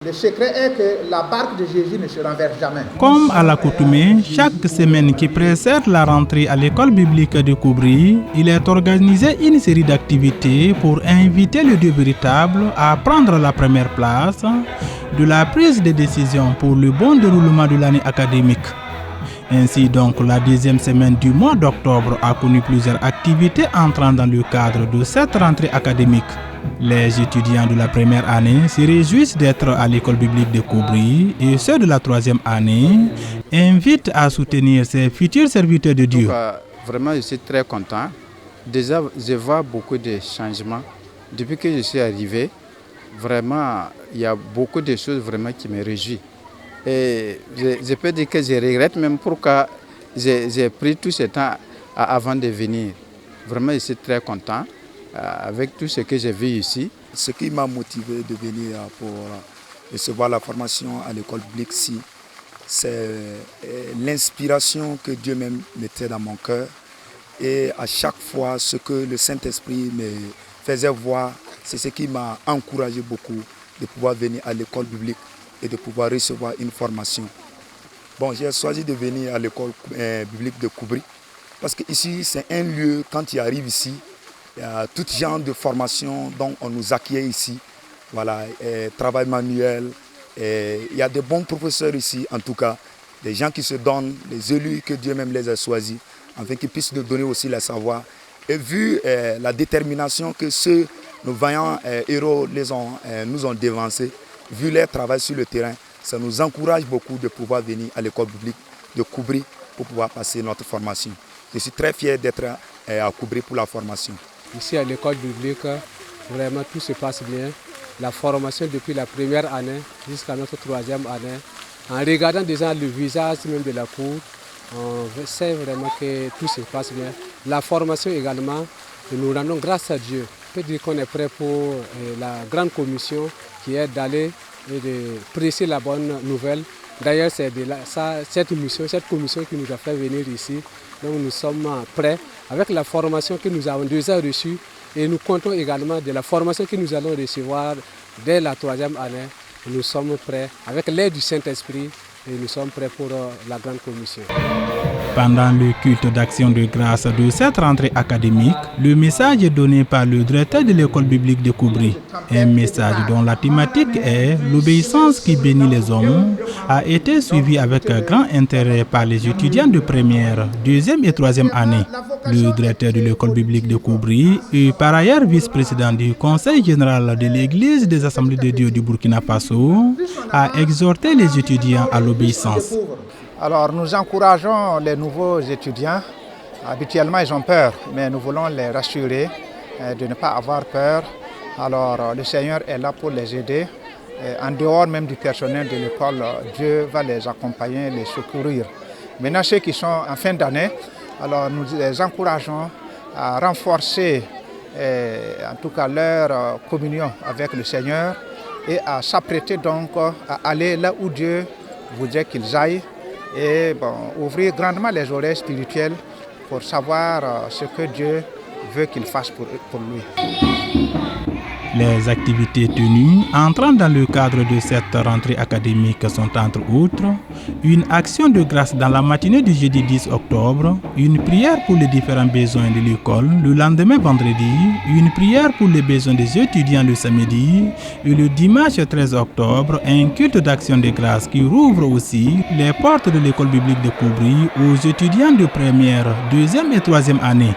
Le secret est que la barque de Jésus ne se renverse jamais. Comme à l'accoutumée, chaque semaine qui précède la rentrée à l'école biblique de Koubri, il est organisé une série d'activités pour inviter le Dieu véritable à prendre la première place de la prise de décision pour le bon déroulement de l'année académique. Ainsi donc, la deuxième semaine du mois d'octobre a connu plusieurs activités entrant dans le cadre de cette rentrée académique. Les étudiants de la première année se réjouissent d'être à l'école biblique de Koubri et ceux de la troisième année invitent à soutenir ces futurs serviteurs de Dieu. Vraiment, je suis très content. Déjà, je vois beaucoup de changements. Depuis que je suis arrivé, vraiment, il y a beaucoup de choses vraiment qui me réjouissent. Et je peux dire que je regrette même pourquoi j'ai pris tout ce temps avant de venir. Vraiment, je suis très content avec tout ce que j'ai vu ici. Ce qui m'a motivé de venir pour recevoir la formation à l'école biblique ici, c'est l'inspiration que Dieu même mettait dans mon cœur. Et à chaque fois, ce que le Saint-Esprit me faisait voir, c'est ce qui m'a encouragé beaucoup de pouvoir venir à l'école biblique et de pouvoir recevoir une formation. Bon, j'ai choisi de venir à l'école biblique de Koubri parce qu'ici, c'est un lieu, quand tu arrives ici, il y a tout genre de formation dont on nous accueille ici. Voilà, travail manuel. Il y a de bons professeurs ici, en tout cas, des gens qui se donnent, les élus que Dieu même les a choisis, afin qu'ils puissent nous donner aussi le savoir. Et vu la détermination que nos vaillants héros nous ont dévancés, vu leur travail sur le terrain, ça nous encourage beaucoup de pouvoir venir à l'école biblique de Koubri pour pouvoir passer notre formation. Je suis très fier d'être à Koubri pour la formation. Ici à l'école biblique, vraiment tout se passe bien. La formation depuis la première année jusqu'à notre troisième année. En regardant déjà le visage même de la cour, on sait vraiment que tout se passe bien. La formation également, nous rendons grâce à Dieu. On peut dire qu'on est prêt pour la grande commission qui est d'aller et de presser la bonne nouvelle. D'ailleurs, c'est cette commission qui nous a fait venir ici. Donc nous sommes prêts avec la formation que nous avons déjà reçue et nous comptons également de la formation que nous allons recevoir dès la troisième année. Nous sommes prêts avec l'aide du Saint-Esprit et nous sommes prêts pour la grande commission. Pendant le culte d'action de grâce de cette rentrée académique, le message est donné par le directeur de l'école biblique de Koubri. Un message dont la thématique est « L'obéissance qui bénit les hommes » a été suivi avec grand intérêt par les étudiants de première, deuxième et troisième année. Le directeur de l'école biblique de Koubri et par ailleurs vice-président du Conseil général de l'Église des Assemblées de Dieu du Burkina Faso a exhorté les étudiants à l'obéissance. Alors nous encourageons les nouveaux étudiants. Habituellement ils ont peur, mais nous voulons les rassurer de ne pas avoir peur. Alors le Seigneur est là pour les aider. En dehors même du personnel de l'école, Dieu va les accompagner, les secourir. Maintenant ceux qui sont en fin d'année, alors nous les encourageons à renforcer en tout cas leur communion avec le Seigneur et à s'apprêter donc à aller là où Dieu voudrait qu'ils aillent. Et ouvrir grandement les oreilles spirituelles pour savoir ce que Dieu veut qu'il fasse pour lui. Les activités tenues entrant dans le cadre de cette rentrée académique sont entre autres une action de grâce dans la matinée du jeudi 10 octobre, une prière pour les différents besoins de l'école le lendemain vendredi, une prière pour les besoins des étudiants le samedi et le dimanche 13 octobre, un culte d'action de grâce qui rouvre aussi les portes de l'école biblique de Koubri aux étudiants de première, deuxième et troisième année.